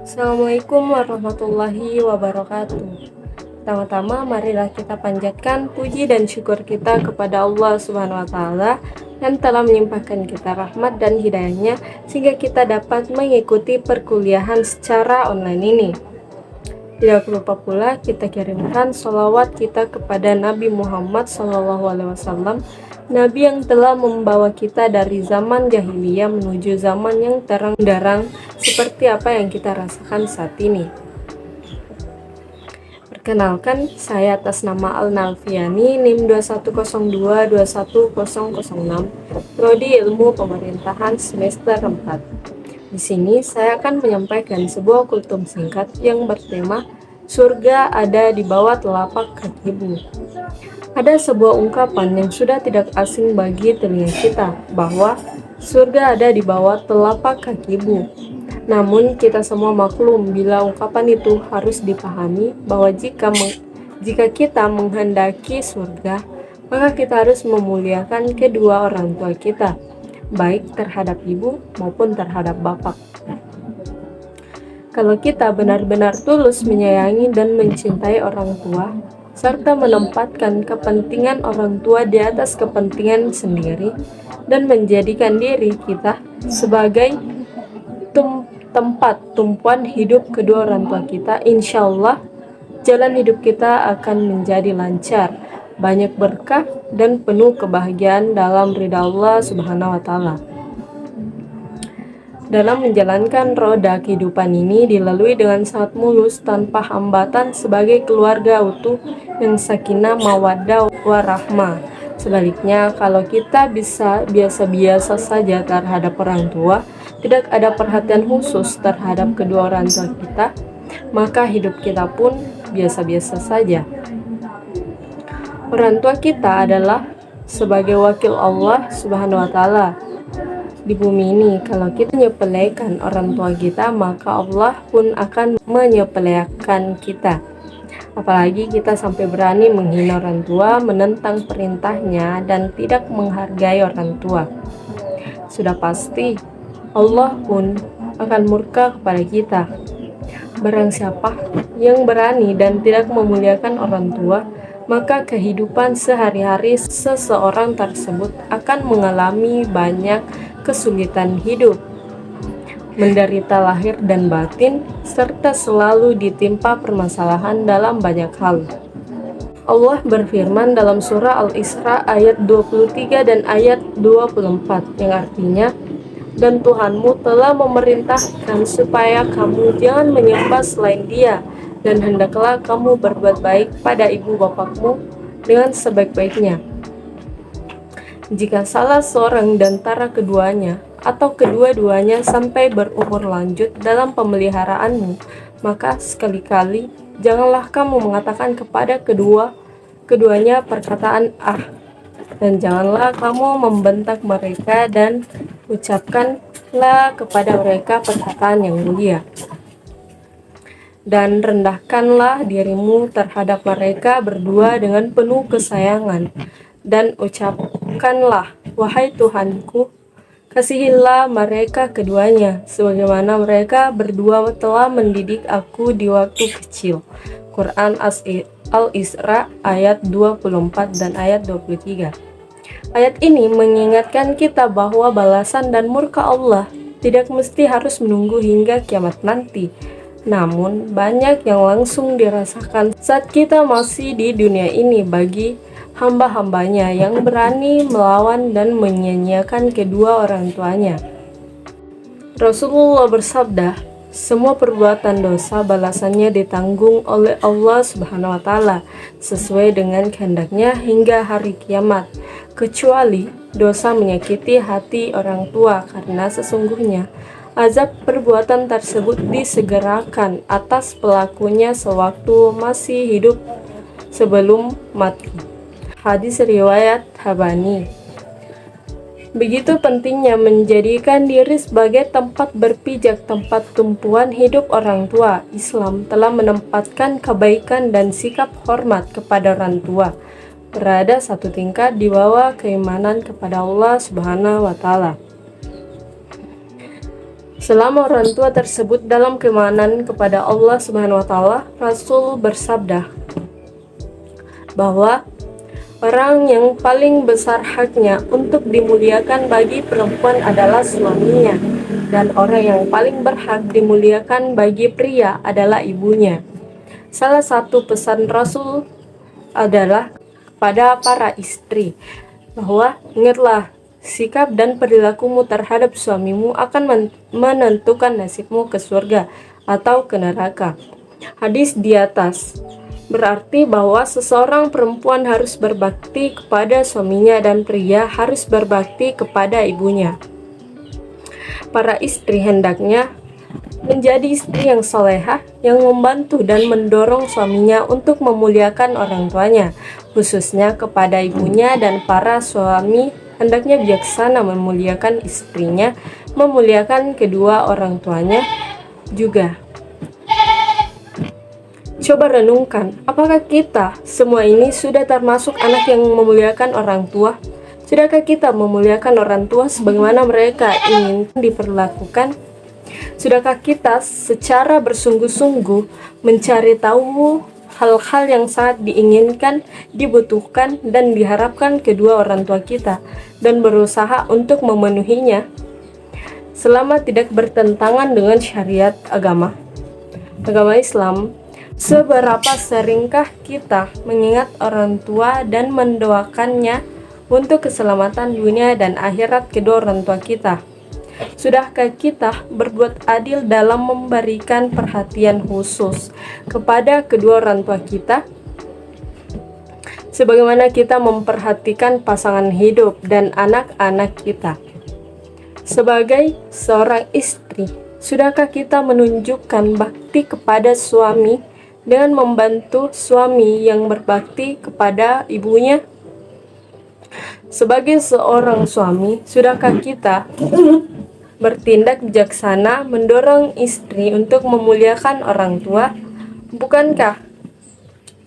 Assalamualaikum warahmatullahi wabarakatuh. Pertama-tama marilah kita panjatkan puji dan syukur kita kepada Allah Subhanahu wa taala yang telah melimpahkan kita rahmat dan hidayahnya sehingga kita dapat mengikuti perkuliahan secara online ini. Tidak lupa pula kita kirimkan sholawat kita kepada Nabi Muhammad SAW, Nabi yang telah membawa kita dari zaman jahiliyah menuju zaman yang terang benderang seperti apa yang kita rasakan saat ini. Perkenalkan, saya atas nama Al-Nalfiani, NIM 2102-21006, Prodi Ilmu Pemerintahan semester 4. Di sini saya akan menyampaikan sebuah kultum singkat yang bertema surga ada di bawah telapak kakimu. Ada sebuah ungkapan yang sudah tidak asing bagi telinga kita, bahwa surga ada di bawah telapak kakimu. Namun kita semua maklum bila ungkapan itu harus dipahami bahwa jika kita menghendaki surga, maka kita harus memuliakan kedua orang tua kita, baik terhadap ibu maupun terhadap bapak. Kalau kita benar-benar tulus menyayangi dan mencintai orang tua, serta menempatkan kepentingan orang tua di atas kepentingan sendiri, dan menjadikan diri kita sebagai tempat tumpuan hidup kedua orang tua kita, insya Allah jalan hidup kita akan menjadi lancar, banyak berkah, dan penuh kebahagiaan dalam ridha Allah Subhanahu wa taala. Dalam menjalankan roda kehidupan ini dilalui dengan sangat mulus tanpa hambatan sebagai keluarga utuh yang sakinah mawaddah warahmah. Sebaliknya, kalau kita bisa biasa-biasa saja terhadap orang tua, tidak ada perhatian khusus terhadap kedua orang tua kita, maka hidup kita pun biasa-biasa saja. Orang tua kita adalah sebagai wakil Allah Subhanahu wa taala di bumi ini. Kalau kita menyepelekan orang tua kita, maka Allah pun akan menyepelekan kita. Apalagi kita sampai berani menghina orang tua, menentang perintahnya, dan tidak menghargai orang tua. Sudah pasti Allah pun akan murka kepada kita. Barang siapa yang berani dan tidak memuliakan orang tua, maka kehidupan sehari-hari seseorang tersebut akan mengalami banyak kesulitan hidup, menderita lahir dan batin, serta selalu ditimpa permasalahan dalam banyak hal. Allah berfirman dalam surah Al-Isra ayat 23 dan ayat 24 yang artinya, dan Tuhanmu telah memerintahkan supaya kamu jangan menyembah selain Dia, dan hendaklah kamu berbuat baik pada ibu bapakmu dengan sebaik-baiknya. Jika salah seorang di antara keduanya atau kedua-duanya sampai berumur lanjut dalam pemeliharaanmu, maka sekali-kali janganlah kamu mengatakan kepada keduanya perkataan dan janganlah kamu membentak mereka dan ucapkanlah kepada mereka perkataan yang mulia. Dan rendahkanlah dirimu terhadap mereka berdua dengan penuh kesayangan, dan ucapkanlah, wahai Tuhanku, kasihilah mereka keduanya, sebagaimana mereka berdua telah mendidik aku di waktu kecil. Quran Al-Isra ayat 24 dan ayat 23. Ayat ini mengingatkan kita bahwa balasan dan murka Allah tidak mesti harus menunggu hingga kiamat nanti. Namun, banyak yang langsung dirasakan saat kita masih di dunia ini bagi hamba-hambanya yang berani melawan dan menyia-nyiakan kedua orang tuanya. Rasulullah bersabda, semua perbuatan dosa balasannya ditanggung oleh Allah Subhanahu wa taala sesuai dengan kehendaknya hingga hari kiamat, kecuali dosa menyakiti hati orang tua, karena sesungguhnya azab perbuatan tersebut disegerakan atas pelakunya sewaktu masih hidup sebelum mati. Hadis riwayat Habani. Begitu pentingnya menjadikan diri sebagai tempat berpijak, tempat tumpuan hidup orang tua. Islam telah menempatkan kebaikan dan sikap hormat kepada orang tua berada satu tingkat di bawah keimanan kepada Allah Subhanahu wa taala. Selama orang tua tersebut dalam keimanan kepada Allah Subhanahu wa taala, Rasul bersabda bahwa orang yang paling besar haknya untuk dimuliakan bagi perempuan adalah suaminya, dan orang yang paling berhak dimuliakan bagi pria adalah ibunya. Salah satu pesan Rasul adalah kepada para istri bahwa ingatlah, sikap dan perilakumu terhadap suamimu akan menentukan nasibmu ke surga atau ke neraka. Hadis di atas berarti bahwa seseorang perempuan harus berbakti kepada suaminya dan pria harus berbakti kepada ibunya. Para istri hendaknya menjadi istri yang solehah, yang membantu dan mendorong suaminya untuk memuliakan orang tuanya, khususnya kepada ibunya, dan para suami hendaknya bijaksana memuliakan istrinya, memuliakan kedua orang tuanya juga. Coba renungkan, apakah kita semua ini sudah termasuk anak yang memuliakan orang tua? Sudahkah kita memuliakan orang tua sebagaimana mereka ingin diperlakukan? Sudahkah kita secara bersungguh-sungguh mencari tahu hal-hal yang sangat diinginkan, dibutuhkan, dan diharapkan kedua orang tua kita, dan berusaha untuk memenuhinya selama tidak bertentangan dengan syariat agama Islam? Seberapa seringkah kita mengingat orang tua dan mendoakannya untuk keselamatan dunia dan akhirat kedua orang tua kita? Sudahkah kita berbuat adil dalam memberikan perhatian khusus kepada kedua orang tua kita, sebagaimana kita memperhatikan pasangan hidup dan anak-anak kita? Sebagai seorang istri, sudahkah kita menunjukkan bakti kepada suami dengan membantu suami yang berbakti kepada ibunya? Sebagai seorang suami, sudahkah kita bertindak bijaksana mendorong istri untuk memuliakan orang tua? Bukankah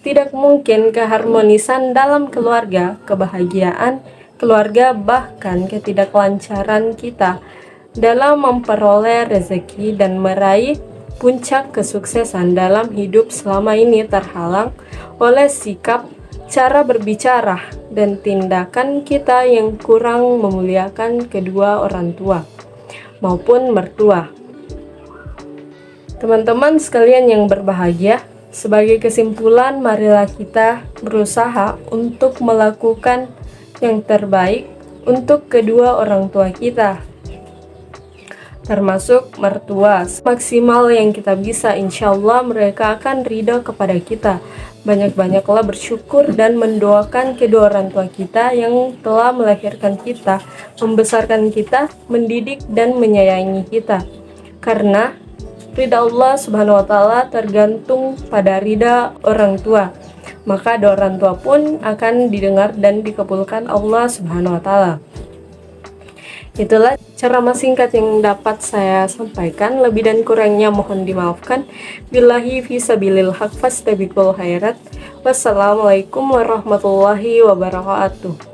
tidak mungkin keharmonisan dalam keluarga, kebahagiaan keluarga, bahkan ketidaklancaran kita dalam memperoleh rezeki dan meraih puncak kesuksesan dalam hidup selama ini terhalang oleh sikap, cara berbicara, dan tindakan kita yang kurang memuliakan kedua orang tua maupun mertua? Teman-teman sekalian yang berbahagia, sebagai kesimpulan, marilah kita berusaha untuk melakukan yang terbaik untuk kedua orang tua kita, termasuk mertua. Maksimal yang kita bisa, insya Allah mereka akan ridho kepada kita. Banyak-banyaklah bersyukur dan mendoakan kedua orang tua kita yang telah melahirkan kita, membesarkan kita, mendidik dan menyayangi kita. Karena ridha Allah Subhanahu wa taala tergantung pada ridha orang tua, maka doa orang tua pun akan didengar dan dikabulkan Allah Subhanahu wa taala. Itulah ceramah singkat yang dapat saya sampaikan. Lebih dan kurangnya mohon dimaafkan. Billahi fisabilil haq fastabiqul khairat. Wassalamualaikum warahmatullahi wabarakatuh.